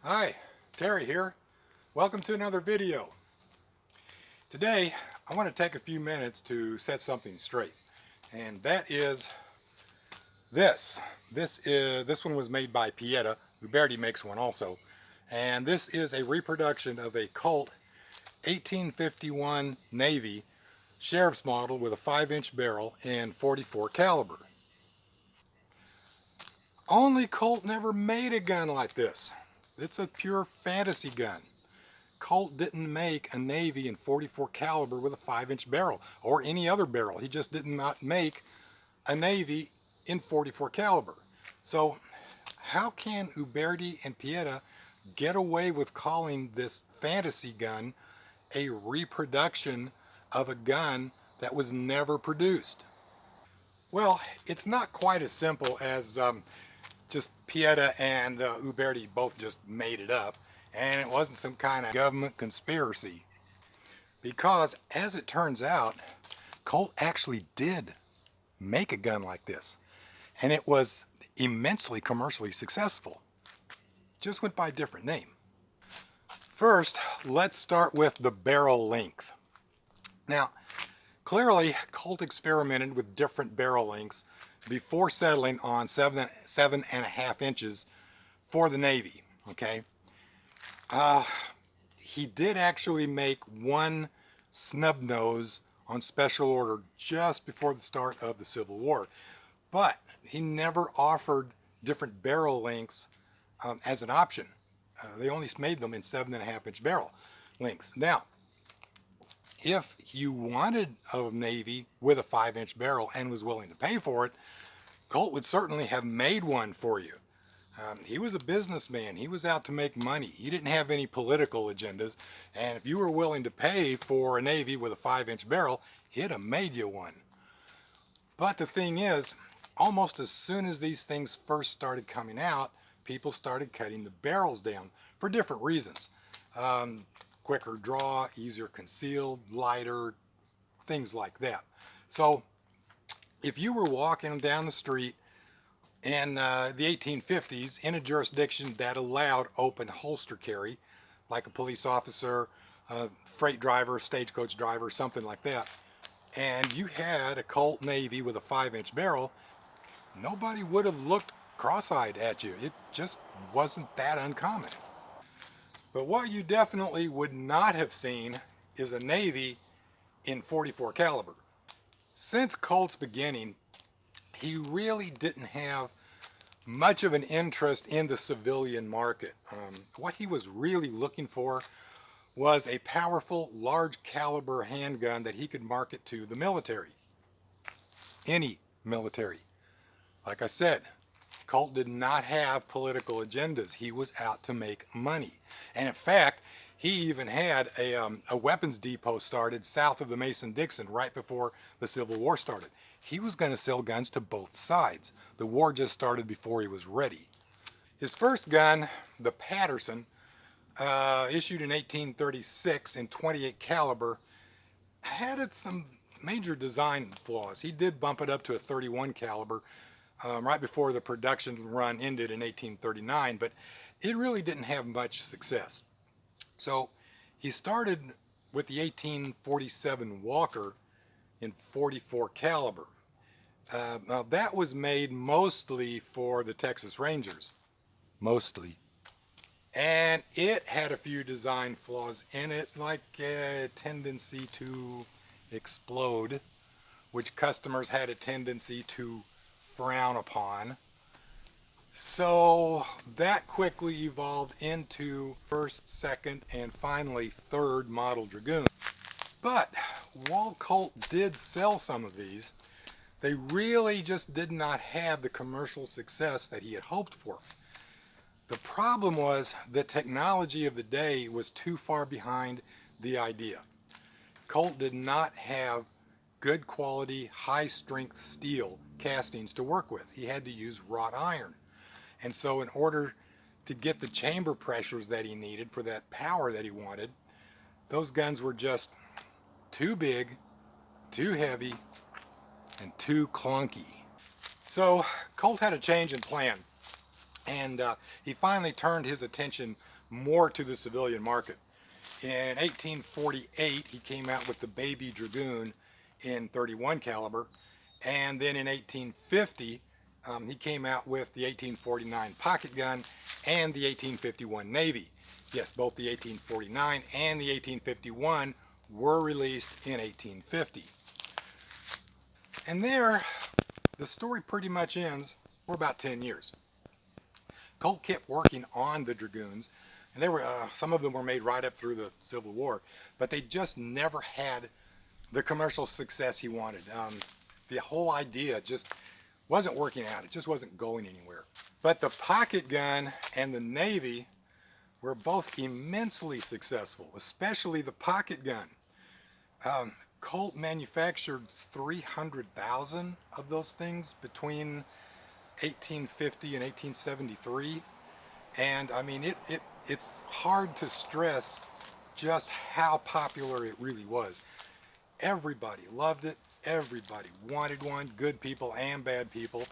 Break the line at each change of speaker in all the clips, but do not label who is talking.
Hi, Terry here. Welcome to another video. Today, I want to take a few minutes to set something straight. And that is this. This one was made by Pieta. Uberti makes one also. And this is a reproduction of a Colt 1851 Navy sheriff's model with a 5-inch barrel and 44 caliber. Only Colt never made a gun like this. It's a pure fantasy gun. Colt didn't make a Navy in 44 caliber with a 5-inch barrel or any other barrel. He just did not make a Navy in 44 caliber. So how can Uberti and Pieta get away with calling this fantasy gun a reproduction of a gun that was never produced? Well, it's not quite as simple as just Pieta and Uberti both just made it up, and it wasn't some kind of government conspiracy, because as it turns out, Colt actually did make a gun like this, and it was immensely commercially successful. Just went by a different name. First, let's start with the barrel length. Now, clearly Colt experimented with different barrel lengths before settling on 7.5 inches for the Navy. Okay, he did actually make one snub nose on special order just before the start of the Civil War, but he never offered different barrel lengths as an option. They only made them in 7.5-inch barrel lengths. Now, if you wanted a Navy with a 5-inch barrel and was willing to pay for it, Colt would certainly have made one for you. He was a businessman. He was out to make money. He didn't have any political agendas, and if you were willing to pay for a Navy with a 5-inch barrel, he'd have made you one. But the thing is, almost as soon as these things first started coming out, people started cutting the barrels down for different reasons. Quicker draw, easier concealed, lighter, things like that. So if you were walking down the street in the 1850s in a jurisdiction that allowed open holster carry, like a police officer, a freight driver, stagecoach driver, something like that, and you had a Colt Navy with a 5-inch barrel, nobody would have looked cross-eyed at you. It just wasn't that uncommon. But what you definitely would not have seen is a Navy in 44 caliber. Since Colt's beginning, he really didn't have much of an interest in the civilian market. What he was really looking for was a powerful, large caliber handgun that he could market to the military. Any military. Like I said, Colt did not have political agendas. He was out to make money. And in fact, he even had a weapons depot started south of the Mason-Dixon right before the Civil War started. He was going to sell guns to both sides. The war just started before he was ready. His first gun, the Patterson, issued in 1836 in 28 caliber, had some major design flaws. He did bump it up to a 31 caliber right before the production run ended in 1839, but it really didn't have much success. So he started with the 1847 Walker in 44 caliber. Now that was made mostly for the Texas Rangers, mostly. And it had a few design flaws in it, like a tendency to explode, which customers had a tendency to frown upon. So that quickly evolved into first, second, and finally third model Dragoon. But while Colt did sell some of these, they really just did not have the commercial success that he had hoped for. The problem was the technology of the day was too far behind the idea. Colt did not have good quality, high strength steel castings to work with. He had to use wrought iron. And so in order to get the chamber pressures that he needed for that power that he wanted, those guns were just too big, too heavy, and too clunky. So Colt had a change in plan, and he finally turned his attention more to the civilian market. In 1848, he came out with the baby Dragoon in 31 caliber, and then in 1850, he came out with the 1849 pocket gun and the 1851 Navy. Yes, both the 1849 and the 1851 were released in 1850. And there, the story pretty much ends for about 10 years. Colt kept working on the Dragoons, and they were some of them were made right up through the Civil War, but they just never had the commercial success he wanted. The whole idea just wasn't working out. It just wasn't going anywhere. But the pocket gun and the Navy were both immensely successful, especially the pocket gun. Colt manufactured 300,000 of those things between 1850 and 1873. And I mean, it's hard to stress just how popular it really was. Everybody loved it. Everybody wanted one, good people and bad people.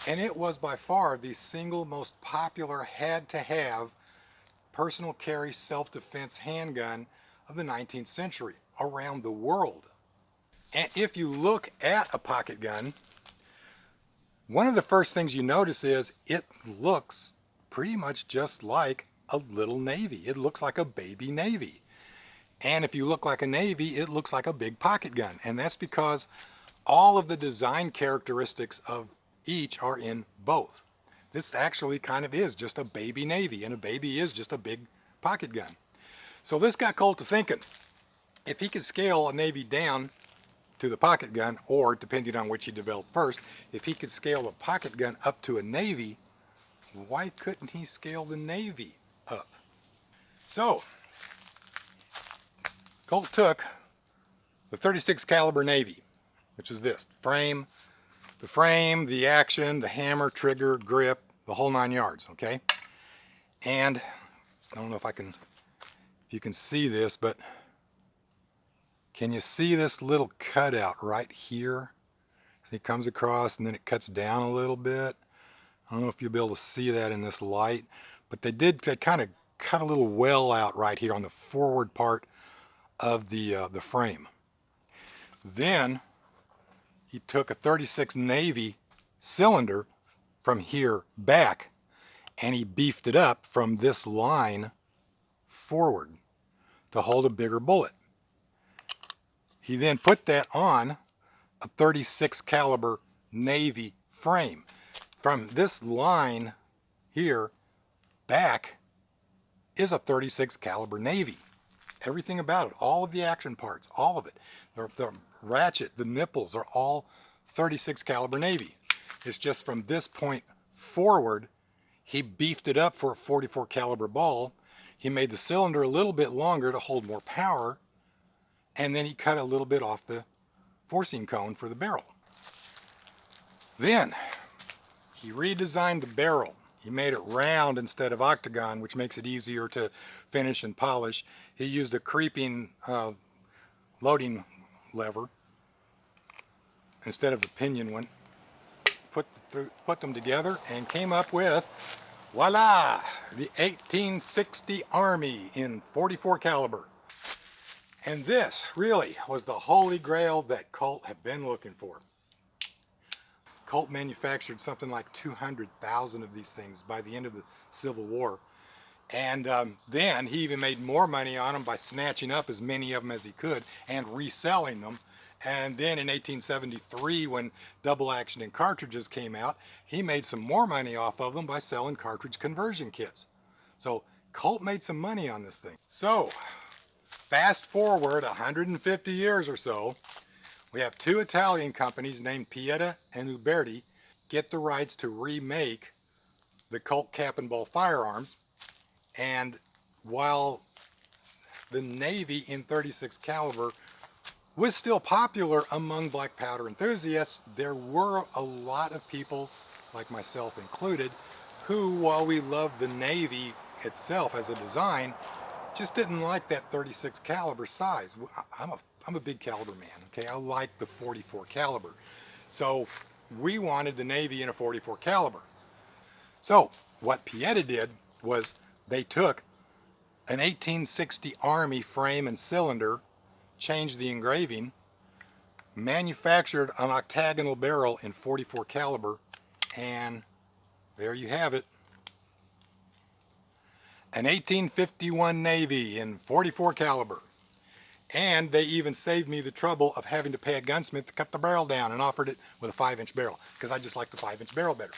And it was by far the single most popular had-to-have personal carry self-defense handgun of the 19th century around the world. And if you look at a pocket gun, one of the first things you notice is it looks pretty much just like a little Navy. It looks like a baby Navy. And if you look like a Navy, it looks like a big pocket gun. And that's because all of the design characteristics of each are in both. This actually kind of is just a baby Navy, and a baby is just a big pocket gun. So this got Colt to thinking, if he could scale a Navy down to the pocket gun, or depending on which he developed first, if he could scale the pocket gun up to a Navy, why couldn't he scale the Navy up? So Colt took the 36 caliber Navy, which is this, the frame, the action, the hammer, trigger, grip, the whole 9 yards, okay? And I don't know if you can see this, but can you see this little cutout right here? It comes across and then it cuts down a little bit. I don't know if you'll be able to see that in this light, but they kind of cut a little well out right here on the forward part of the frame. Then he took a 36 Navy cylinder from here back, and he beefed it up from this line forward to hold a bigger bullet. He then put that on a 36 caliber Navy frame. From this line here back is a 36 caliber Navy. Everything about it, all of the action parts, all of it. The ratchet, the nipples are all 36 caliber Navy. It's just from this point forward, he beefed it up for a 44 caliber ball. He made the cylinder a little bit longer to hold more power, and then he cut a little bit off the forcing cone for the barrel. Then he redesigned the barrel. He made it round instead of octagon, which makes it easier to finish and polish. He used a creeping loading lever instead of a pinion one. Put them together and came up with, voila, the 1860 Army in 44 caliber. And this really was the holy grail that Colt had been looking for. Colt manufactured something like 200,000 of these things by the end of the Civil War. And then he even made more money on them by snatching up as many of them as he could and reselling them. And then in 1873, when double action and cartridges came out, he made some more money off of them by selling cartridge conversion kits. So Colt made some money on this thing. So fast forward 150 years or so, we have two Italian companies named Pietta and Uberti get the rights to remake the Colt cap and ball firearms. And while the Navy in 36 caliber was still popular among black powder enthusiasts, there were a lot of people, like myself included, who, while we loved the Navy itself as a design, just didn't like that 36 caliber size. I'm a big caliber man, okay? I like the 44 caliber. So we wanted the Navy in a 44 caliber. So what Pietta did was they took an 1860 Army frame and cylinder, changed the engraving, manufactured an octagonal barrel in 44 caliber, and there you have it. An 1851 Navy in 44 caliber. And they even saved me the trouble of having to pay a gunsmith to cut the barrel down, and offered it with a 5-inch barrel, because I just like the 5-inch barrel better,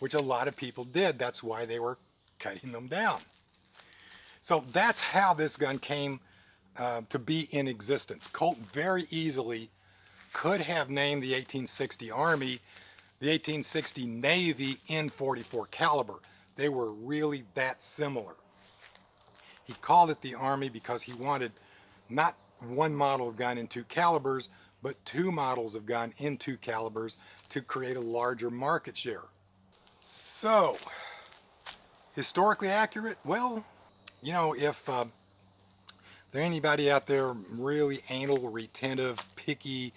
which a lot of people did. That's why they were cutting them down. So that's how this gun came to be in existence. Colt very easily could have named the 1860 Army the 1860 Navy in 44 caliber. They were really that similar. He called it the Army because he wanted not one model of gun in 2 calibers, but 2 models of gun in 2 calibers to create a larger market share. So, historically accurate? Well, you know, if there anybody out there really anal retentive, picky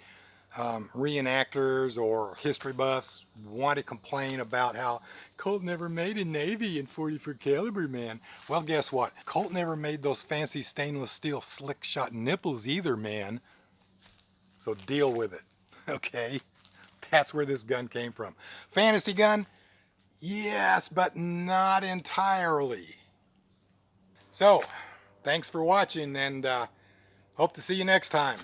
reenactors or history buffs want to complain about how Colt never made a Navy in 44 caliber, man. Well, guess what? Colt never made those fancy stainless steel slick shot nipples either, man. So deal with it, okay? That's where this gun came from. Fantasy gun? Yes, but not entirely. So, thanks for watching, and hope to see you next time.